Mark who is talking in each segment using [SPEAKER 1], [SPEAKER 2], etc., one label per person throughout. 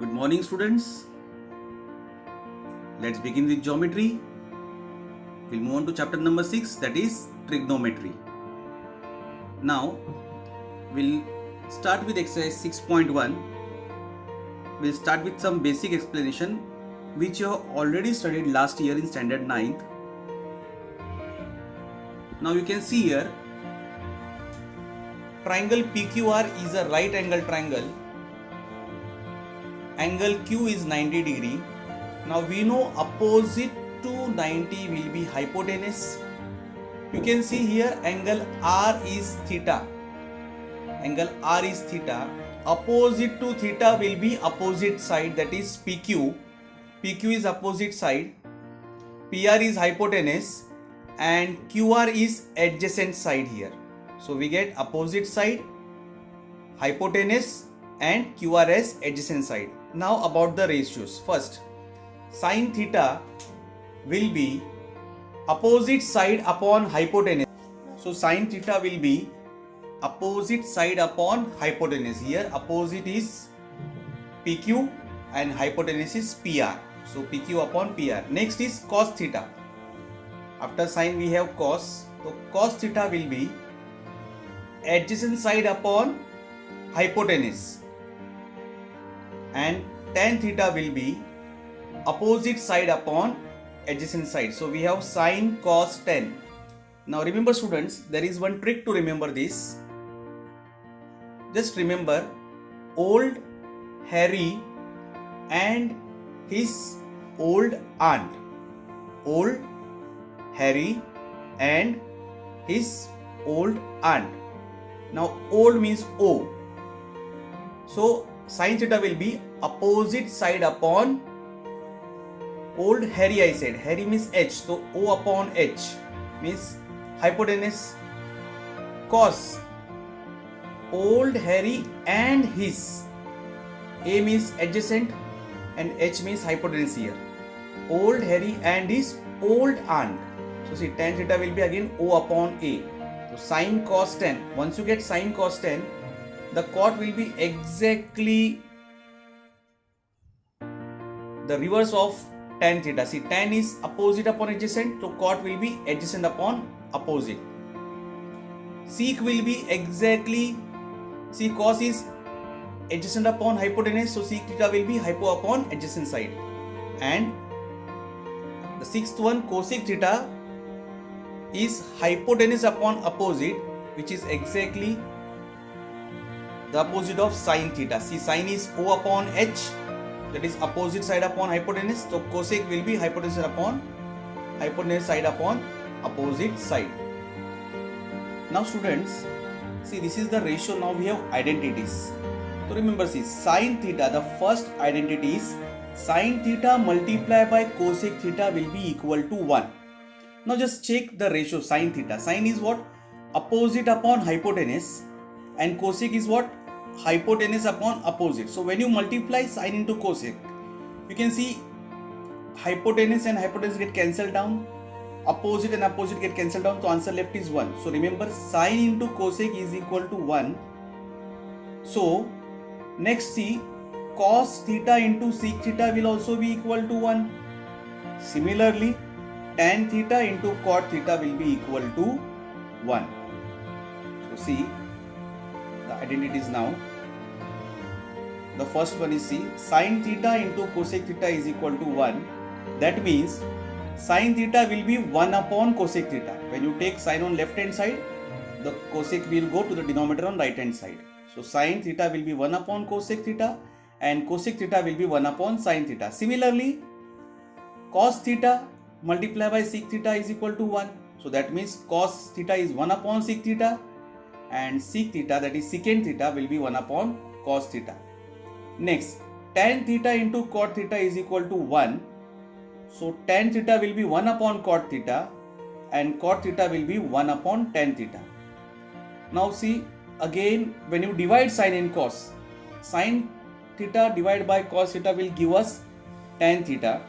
[SPEAKER 1] Good morning, students. Let's begin with geometry. We'll move on to chapter number 6, that is trigonometry. Now, we'll start with exercise 6.1. We'll start with some basic explanation which you have already studied last year in standard 9th. Now you can see here, triangle PQR is a right angle triangle. Angle Q is 90 degree. Now we know opposite to 90 will be hypotenuse. You can see here angle R is theta. Angle R is theta. Opposite to theta will be opposite side, that is PQ. PQ is opposite side. PR is hypotenuse and QR is adjacent side here. So we get opposite side, hypotenuse and QR as adjacent side. Now about the ratios. First, sin theta will be opposite side upon hypotenuse. So sin theta will be opposite side upon hypotenuse. Here opposite is PQ and hypotenuse is PR. So PQ upon PR. Next is cos theta. After sin we have cos. So cos theta will be adjacent side upon hypotenuse. And tan theta will be opposite side upon adjacent side. So we have sin, cos, tan. Now remember students, there is one trick to remember this. Just remember old Harry and his old aunt. Old Harry and his old aunt. Now old means O. So sin theta will be opposite side upon old Harry. I said Harry means H, so O upon H means hypotenuse. Cos old Harry and his, A means adjacent and H means hypotenuse here. Old Harry and his old aunt. So see, tan theta will be again O upon A. So sin cos tan. Once you get sin cos tan, the cot will be exactly the reverse of tan theta. See, tan is opposite upon adjacent, so cot will be adjacent upon opposite. Sec will be exactly, see, cos is adjacent upon hypotenuse, so sec theta will be hypo upon adjacent side. And the sixth one, cosec theta, is hypotenuse upon opposite, which is exactly the opposite of sin theta. See, sin is O upon H, that is opposite side upon hypotenuse. So cosec will be hypotenuse side upon opposite side. Now students, see, this is the ratio. Now we have identities. So remember, see, sin theta, the first identity is sin theta multiplied by cosec theta will be equal to 1. Now just check the ratio sin theta. Sin is what? Opposite upon hypotenuse, and cosec is what? Hypotenuse upon opposite. So when you multiply sin into cosec, you can see hypotenuse and hypotenuse get cancelled down, opposite and opposite get cancelled down, so answer left is 1. So remember, sin into cosec is equal to 1. So next, see, cos theta into sec theta will also be equal to 1. Similarly, tan theta into cot theta will be equal to 1. So see the identities now. The first one is, see, sin theta into cosec theta is equal to 1. That means sin theta will be 1 upon cosec theta. When you take sin on left hand side, the cosec will go to the denominator on right hand side. So sin theta will be 1 upon cosec theta and cosec theta will be 1 upon sin theta. Similarly, cos theta multiplied by sec theta is equal to 1. So that means cos theta is 1 upon sec theta and sec theta, that is secant theta, will be 1 upon cos theta. Next, tan theta into cot theta is equal to 1. So tan theta will be 1 upon cot theta and cot theta will be 1 upon tan theta. Now see, again when you divide sin and cos, sin theta divided by cos theta will give us tan theta,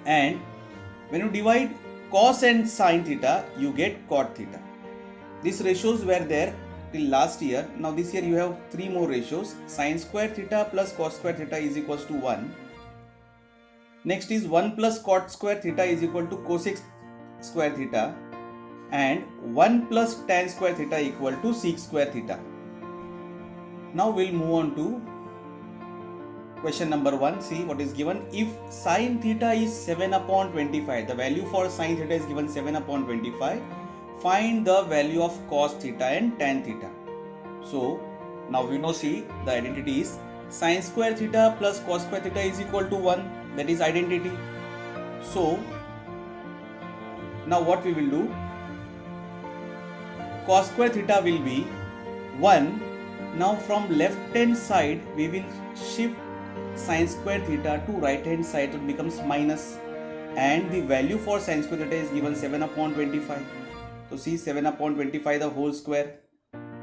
[SPEAKER 1] and when you divide cos and sin theta, you get cot theta. These ratios were there till last year. Now this year you have 3 more ratios. Sin square theta plus cos square theta is equals to 1. Next is 1 plus cot square theta is equal to cosec square theta, and 1 plus tan square theta equal to sec square theta. Now we'll move on to question number 1. See what is given. If sin theta is 7 upon 25, the value for sin theta is given 7 upon 25. Find the value of cos theta and tan theta. So now we know, see, the identity is sin square theta plus cos square theta is equal to 1. That is identity. So now what we will do, cos square theta will be 1. Now from left hand side we will shift sin square theta to right hand side, it becomes minus, and the value for sin square theta is given 7 upon 25. So see, 7 upon 25 the whole square.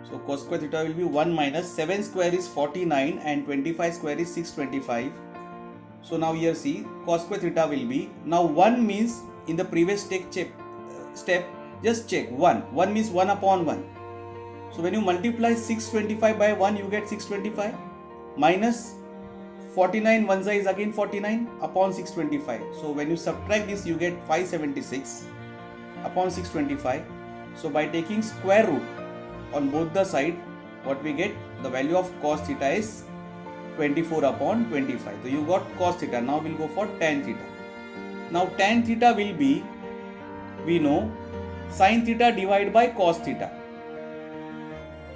[SPEAKER 1] So cos square theta will be 1 minus 7 square is 49 and 25 square is 625. So now here see, cos square theta will be, now 1 means in the previous step just check 1 means 1 upon 1. So when you multiply 625 by 1 you get 625, minus 49 1 is again 49 upon 625. So when you subtract this you get 576 upon 625. So by taking square root on both the side, what we get, the value of cos theta is 24 upon 25. So you got cos theta. Now we'll go for tan theta. Now tan theta will be, we know, sin theta divided by cos theta.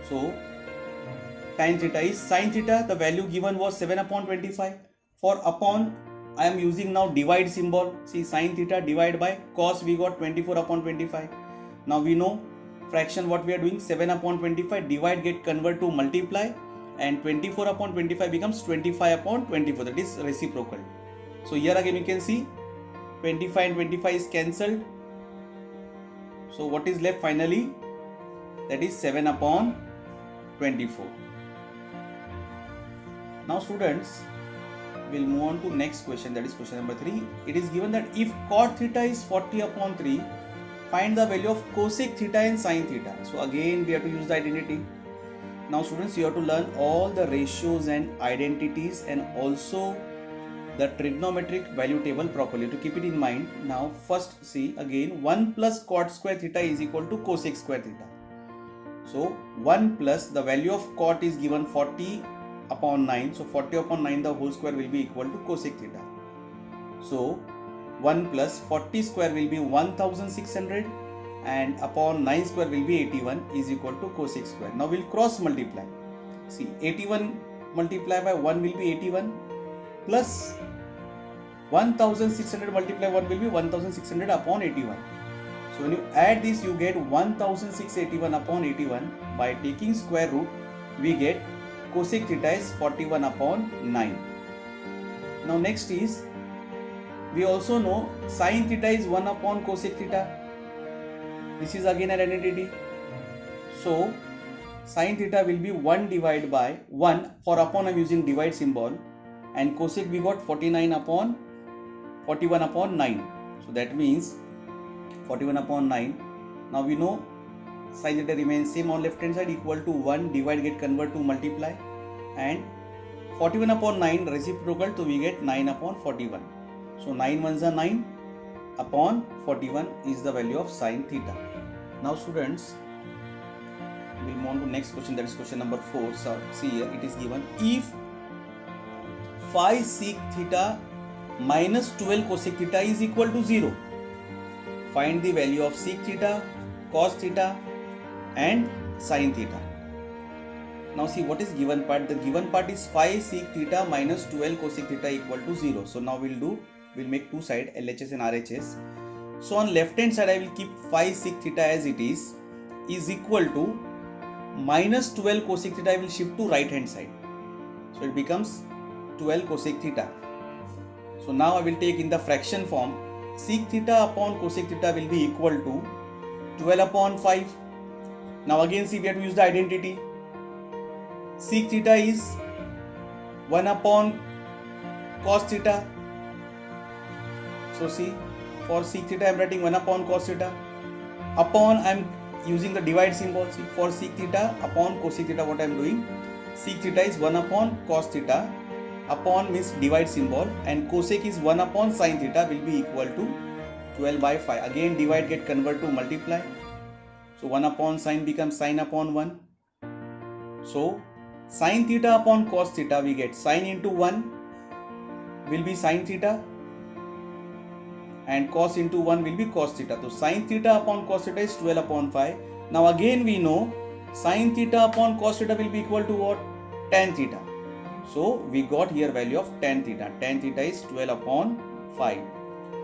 [SPEAKER 1] So tan theta is sin theta, the value given was 7 upon 25. For upon, I am using now divide symbol. See, sin theta divided by cos, we got 24 upon 25. Now we know fraction what we are doing, 7 upon 25, divide get convert to multiply, and 24 upon 25 becomes 25 upon 24, that is reciprocal. So here again you can see 25 and 25 is cancelled. So what is left finally, that is 7 upon 24. Now students, we'll move on to next question, that is question number 3. It is given that if cot theta is 40 upon 3, find the value of cosec theta and sin theta. So again we have to use the identity. Now students, you have to learn all the ratios and identities and also the trigonometric value table properly to keep it in mind. Now first see again, 1 plus cot square theta is equal to cosec square theta. So 1 plus, the value of cot is given 40 upon 9. So 40 upon 9 the whole square will be equal to cosec theta. So 1 plus 40 square will be 1600 and upon 9 square will be 81 is equal to cosec square. Now we'll cross multiply. See, 81 multiplied by 1 will be 81 plus 1600 multiplied 1 will be 1600 upon 81. So when you add this you get 1681 upon 81. By taking square root we get cosec theta is 41 upon 9. Now next is, we also know sin theta is 1 upon cosec theta. This is again an identity. So sin theta will be 1 divided by 1, for upon I am using divide symbol, and cosec we got 41 upon 9. So that means 41 upon 9. Now we know sin theta remains same on left hand side, equal to 1, divide get convert to multiply, and 41 upon 9 reciprocal, so we get 9 upon 41. So 9 ones are 9 upon 41 is the value of sin theta. Now students, we'll move on to next question, that is question number 4. So see here it is given, if 5 sec theta minus 12 cosec theta is equal to 0, find the value of sec theta, cos theta and sin theta. Now see what is given part. The given part is 5 sec theta minus 12 cosec theta equal to 0. So now we'll make two sides, LHS and RHS. So on left hand side I will keep 5 sec theta as it is equal to minus 12 cosec theta, I will shift to right hand side. So it becomes 12 cosec theta. So now I will take in the fraction form, sec theta upon cosec theta will be equal to 12 upon 5. Now again see, we have to use the identity. Sec theta is 1 upon cos theta. So see, for sec theta I am writing 1 upon cos theta. Upon I am using the divide symbol. See, for sec theta upon cosec theta, what I am doing, sec theta is 1 upon cos theta, upon means divide symbol, and cosec is 1 upon sin theta will be equal to 12 by 5. Again divide get convert to multiply. So 1 upon sin becomes sin upon 1. So sin theta upon cos theta, we get sin into 1 will be sin theta, and cos into 1 will be cos theta. So sin theta upon cos theta is 12 upon 5. Now again we know sin theta upon cos theta will be equal to what? Tan theta. So we got here value of tan theta. Tan theta is 12 upon 5.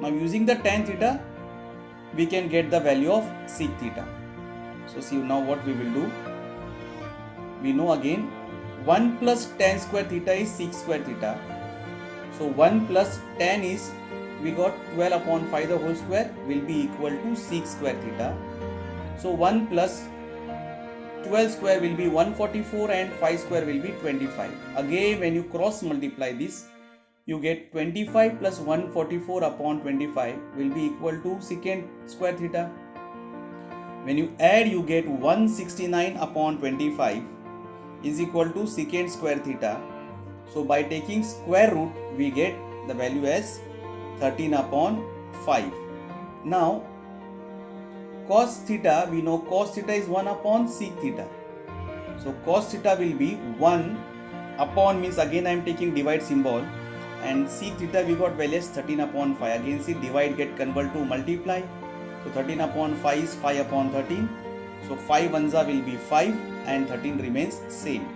[SPEAKER 1] Now using the tan theta, we can get the value of sec theta. So see now what we will do. We know again 1 plus tan square theta is sec square theta. So 1 plus tan is, we got 12 upon 5 the whole square will be equal to sec square theta. So 1 plus 12 square will be 144 and 5 square will be 25. Again when you cross multiply this, you get 25 plus 144 upon 25 will be equal to secant square theta. When you add, you get 169 upon 25 is equal to secant square theta. So by taking square root, we get the value as 13 upon 5. Now cos theta, we know cos theta is 1 upon sec theta. So cos theta will be 1 upon, means again I am taking divide symbol, and sec theta we got value as 13 upon 5. Again see divide get convert to multiply. So 13 upon 5 is 5 upon 13. So 5 ones will be 5 and 13 remains same.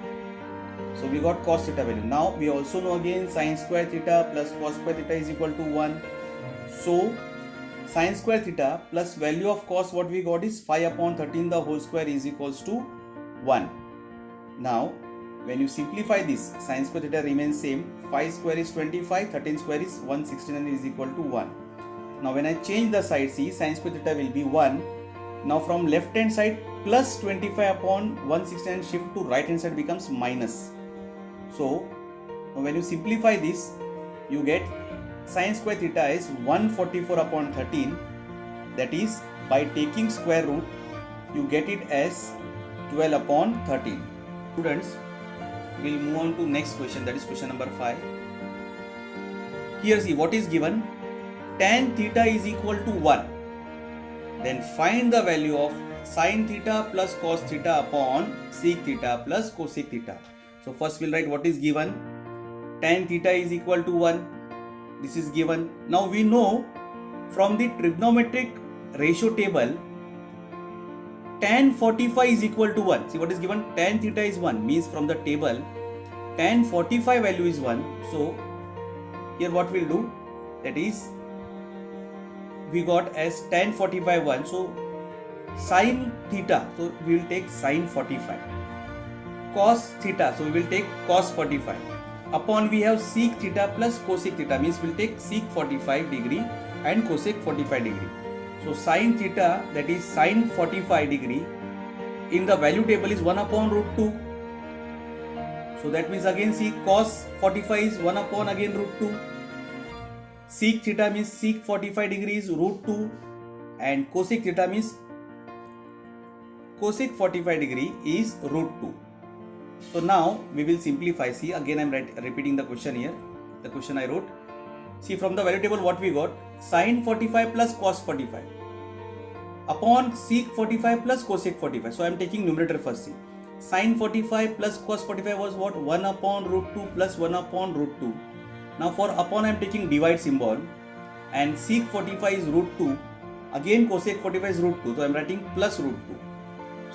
[SPEAKER 1] So we got cos theta value. Now we also know again sin square theta plus cos square theta is equal to 1. So sin square theta plus value of cos, what we got is 5 upon 13 the whole square is equals to 1. Now when you simplify this, sin square theta remains same. 5 square is 25, 13 square is 169 is equal to 1. Now when I change the side, see sin square theta will be 1. Now from left hand side plus 25 upon 169 shift to right hand side becomes minus. So when you simplify this, you get sin square theta is 144 upon 13. That is, by taking square root, you get it as 12 upon 13. Students, we'll move on to next question, that is question number 5. Here see what is given. Tan theta is equal to 1. Then find the value of sin theta plus cos theta upon sec theta plus cosec theta. So first we'll write what is given. Tan theta is equal to 1. This is given. Now we know from the trigonometric ratio table, tan 45 is equal to 1. See what is given? Tan theta is 1, means from the table tan 45 value is 1. So here what we'll do, that is we got as tan 45 1. So sin theta, so we will take sin 45. Cos theta, so we will take cos 45. Upon we have sec theta plus cosec theta, means we will take sec 45 degree and cosec 45 degree. So sin theta, that is sin 45 degree, in the value table is 1 upon root 2. So that means again see cos 45 is 1 upon again root 2. Sec theta means sec 45 degrees root 2, and cosec theta means cosec 45 degree is root 2. So now we will simplify. See again I am repeating the question here, the question I wrote. See from the value table what we got, sin 45 plus cos 45 upon sec 45 plus cosec 45. So I am taking numerator first. See sin 45 plus cos 45 was what? 1 upon root 2 plus 1 upon root 2. Now for upon I am taking divide symbol, and sec 45 is root 2, again cosec 45 is root 2, so I am writing plus root 2.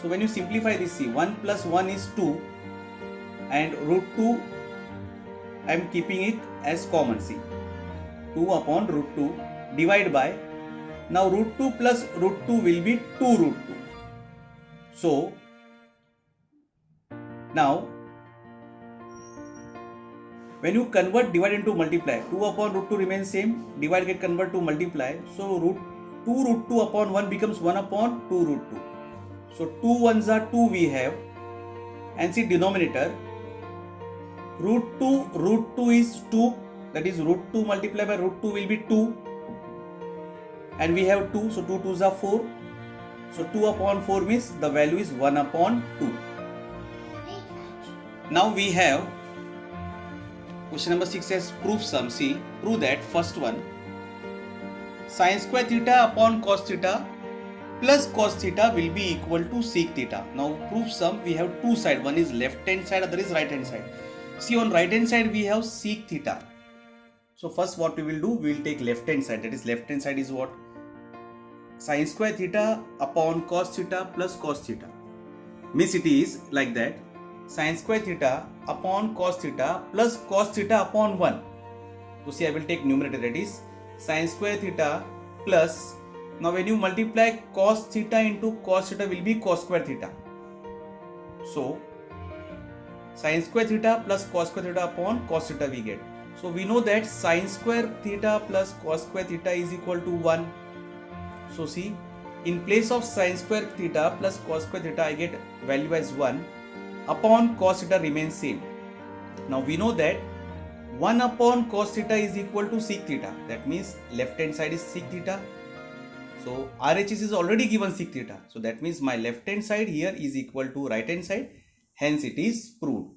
[SPEAKER 1] So when you simplify this, see 1 plus 1 is 2, and root 2 I am keeping it as common. See 2 upon root 2 divide by, now root 2 plus root 2 will be 2 root 2. So now when you convert divide into multiply, 2 upon root 2 remains same, divide get convert to multiply. So root 2 upon 1 becomes 1 upon 2 root 2. So 2 ones are 2 we have, and see denominator, root 2 is 2, that is root 2 multiplied by root 2 will be 2, and we have 2, so 2 2s are 4. So 2 upon 4 means the value is 1 upon 2. Now we have question number 6 says prove sum. See, prove that first one, sin square theta upon cos theta plus cos theta will be equal to sec theta. Now prove sum, we have two sides. One is left hand side, other is right hand side. See, on right hand side we have sec theta. So first what we will do, we will take left hand side. That is, left hand side is what? Sin square theta upon cos theta plus cos theta. Means it is like that. Sin square theta upon cos theta plus cos theta upon 1. So see, I will take numerator, that is sin square theta plus, now when you multiply cos theta into cos theta will be cos square theta. So sin square theta plus cos square theta upon cos theta we get. So we know that sin square theta plus cos square theta is equal to 1. So see, in place of sin square theta plus cos square theta I get value as 1 upon cos theta remains same. Now we know that 1 upon cos theta is equal to sec theta. That means left hand side is sec theta. So RHS is already given sec theta. So that means my left hand side here is equal to right hand side. Hence it is proved.